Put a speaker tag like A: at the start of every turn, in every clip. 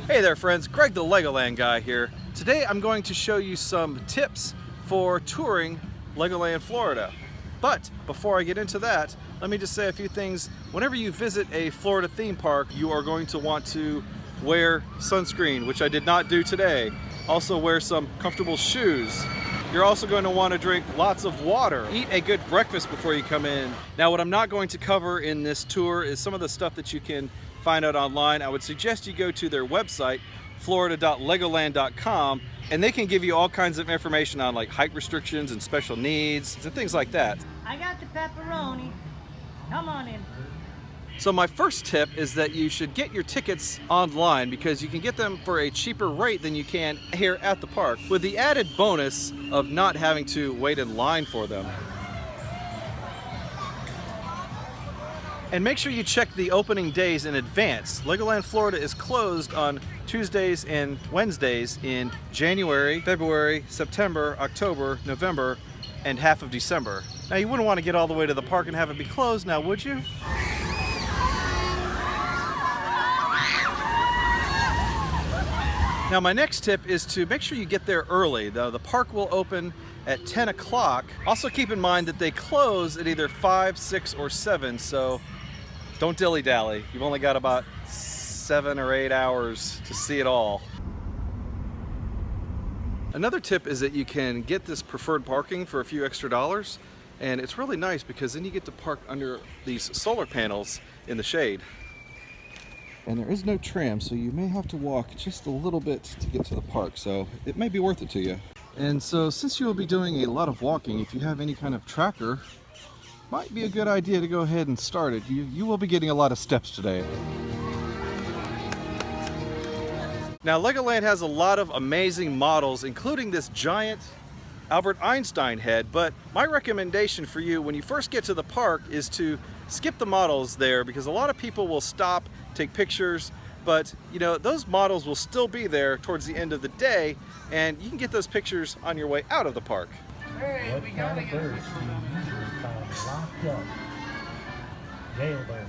A: Hey there friends, Greg the Legoland guy here. Today I'm going to show you some tips for touring Legoland Florida. But before I get into that, let me just say a few things. Whenever you visit a Florida theme park, you are going to want to wear sunscreen, which I did not do today. Also wear some comfortable shoes. You're also going to want to drink lots of water. Eat a good breakfast before you come in. Now what I'm not going to cover in this tour is some of the stuff that you can find out online. I would suggest you go to their website, florida.legoland.com, and they can give you all kinds of information on like height restrictions and special needs and things like that.
B: I got the pepperoni. Come on in.
A: So my first tip is that you should get your tickets online because you can get them for a cheaper rate than you can here at the park, with the added bonus of not having to wait in line for them. And make sure you check the opening days in advance. Legoland Florida is closed on Tuesdays and Wednesdays in January, February, September, October, November, and half of December. Now you wouldn't want to get all the way to the park and have it be closed now, would you? Now my next tip is to make sure you get there early. The park will open at 10 o'clock. Also keep in mind that they close at either 5, 6, or 7, so don't dilly-dally. You've only got about 7 or 8 hours to see it all. Another tip is that you can get this preferred parking for a few extra dollars, and it's really nice because then you get to park under these solar panels in the shade. And there is no tram, so you may have to walk just a little bit to get to the park, so it may be worth it to you. And so since you will be doing a lot of walking, if you have any kind of tracker, might be a good idea to go ahead and start it. You will be getting a lot of steps today. Now Legoland has a lot of amazing models, including this giant Albert Einstein head, but my recommendation for you when you first get to the park is to skip the models there, because a lot of people will stop, take pictures, but you know, those models will still be there towards the end of the day, and you can get those pictures on your way out of the park.
C: Hey, we gotta get birds do you usually find locked up? Jailbirds.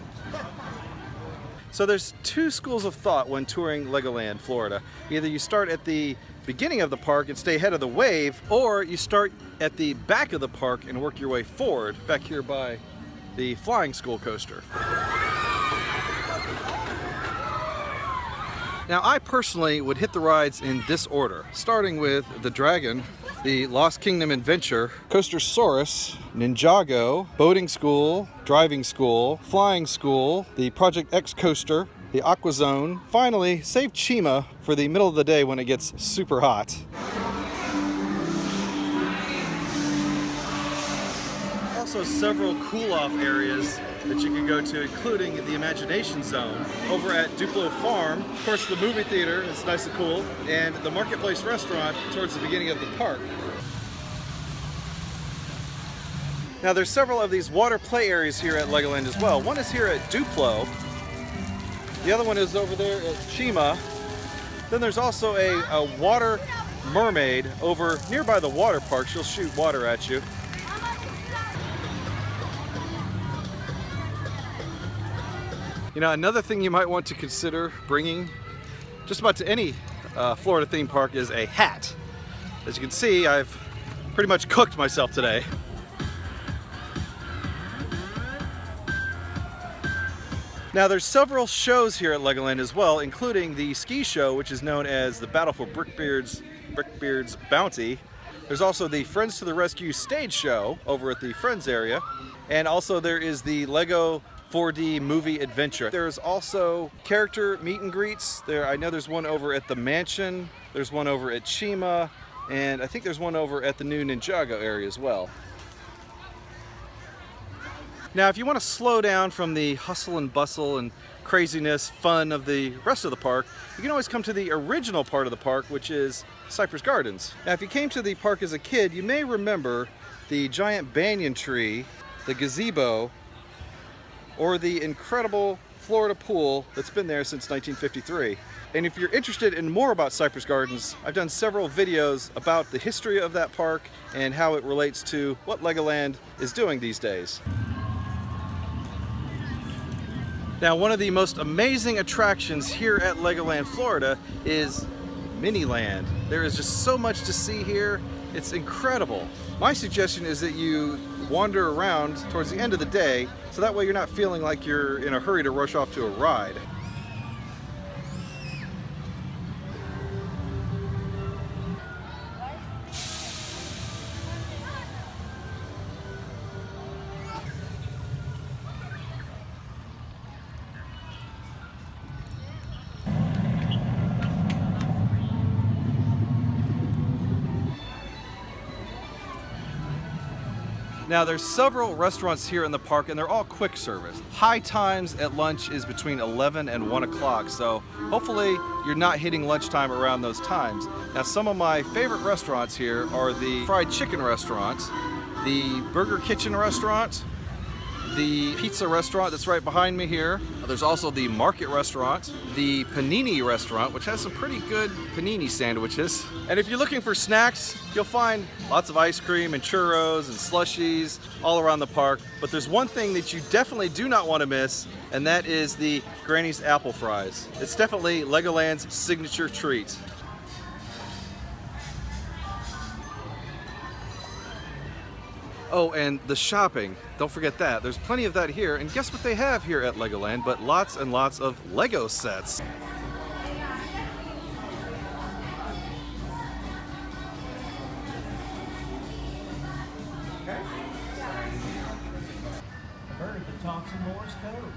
A: So there's two schools of thought when touring Legoland Florida. Either you start at the beginning of the park and stay ahead of the wave, or you start at the back of the park and work your way forward, back here by the flying school coaster. Now I personally would hit the rides in this order, starting with the Dragon, the Lost Kingdom Adventure, Coastersaurus, Ninjago, Boating School, Driving School, Flying School, the Project X Coaster, the Aqua Zone. Finally, save Chima for the middle of the day when it gets super hot. Also several cool-off areas that you can go to, including the Imagination Zone over at Duplo Farm. Of course, the movie theater is nice and cool, and the Marketplace restaurant towards the beginning of the park. Now there's several of these water play areas here at Legoland as well. One is here at Duplo. The other one is over there at Chima. Then there's also a water mermaid over nearby the water park. She'll shoot water at you. You know, another thing you might want to consider bringing just about to any Florida theme park is a hat. As you can see, I've pretty much cooked myself today. Now there's several shows here at Legoland as well, including the ski show, which is known as the Battle for Brickbeard's Bounty. There's also the Friends to the Rescue stage show over at the Friends area. And also there is the Lego 4D movie adventure. There's also character meet and greets. I know there's one over at the Mansion, there's one over at Chima, and I think there's one over at the new Ninjago area as well. Now if you want to slow down from the hustle and bustle and craziness, fun of the rest of the park, you can always come to the original part of the park, which is Cypress Gardens. Now if you came to the park as a kid, you may remember the giant banyan tree, the gazebo, or the incredible Florida pool that's been there since 1953. And if you're interested in more about Cypress Gardens, I've done several videos about the history of that park and how it relates to what Legoland is doing these days. Now, one of the most amazing attractions here at Legoland Florida is Miniland. There is just so much to see here. It's incredible. My suggestion is that you wander around towards the end of the day, so that way you're not feeling like you're in a hurry to rush off to a ride. Now, there's several restaurants here in the park, and they're all quick service. High times at lunch is between 11 and 1 o'clock, so hopefully you're not hitting lunchtime around those times. Now, some of my favorite restaurants here are the fried chicken restaurant, the burger kitchen restaurant, the pizza restaurant that's right behind me here. There's also the market restaurant, the panini restaurant, which has some pretty good panini sandwiches. And if you're looking for snacks, you'll find lots of ice cream and churros and slushies all around the park. But there's one thing that you definitely do not want to miss, and that is the Granny's apple fries. It's definitely Legoland's signature treat. Oh, and the shopping. Don't forget that. There's plenty of that here. And guess what they have here at Legoland? But lots and lots of Lego sets.
C: A bird that talks in Morse code.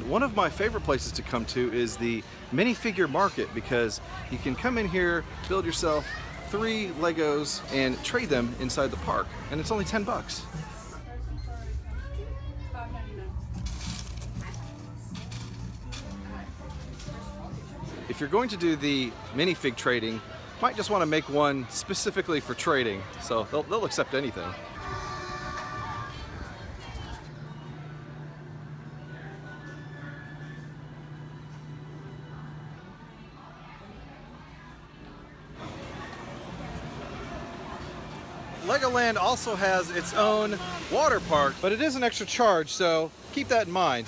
A: One of my favorite places to come to is the minifigure market, because you can come in here, build yourself 3 Legos and trade them inside the park, and it's only 10 bucks. If you're going to do the minifig trading, might just want to make one specifically for trading, so they'll accept anything. Legoland also has its own water park, but it is an extra charge, so keep that in mind.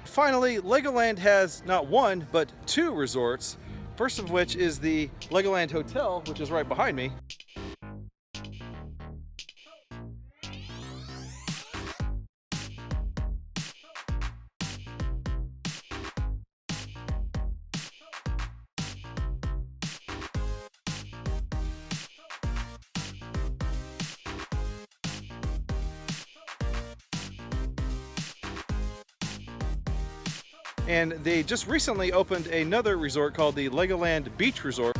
A: Finally, Legoland has not one, but 2 resorts. First of which is the Legoland Hotel, which is right behind me. And they just recently opened another resort called the Legoland Beach Resort.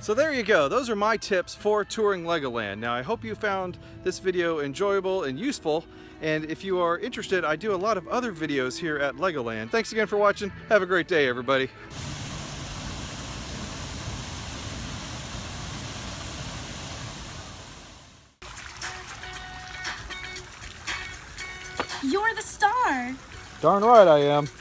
A: So there you go. Those are my tips for touring Legoland. Now, I hope you found this video enjoyable and useful. And if you are interested, I do a lot of other videos here at Legoland. Thanks again for watching. Have a great day, everybody.
D: You're the star.
A: Darn right I am.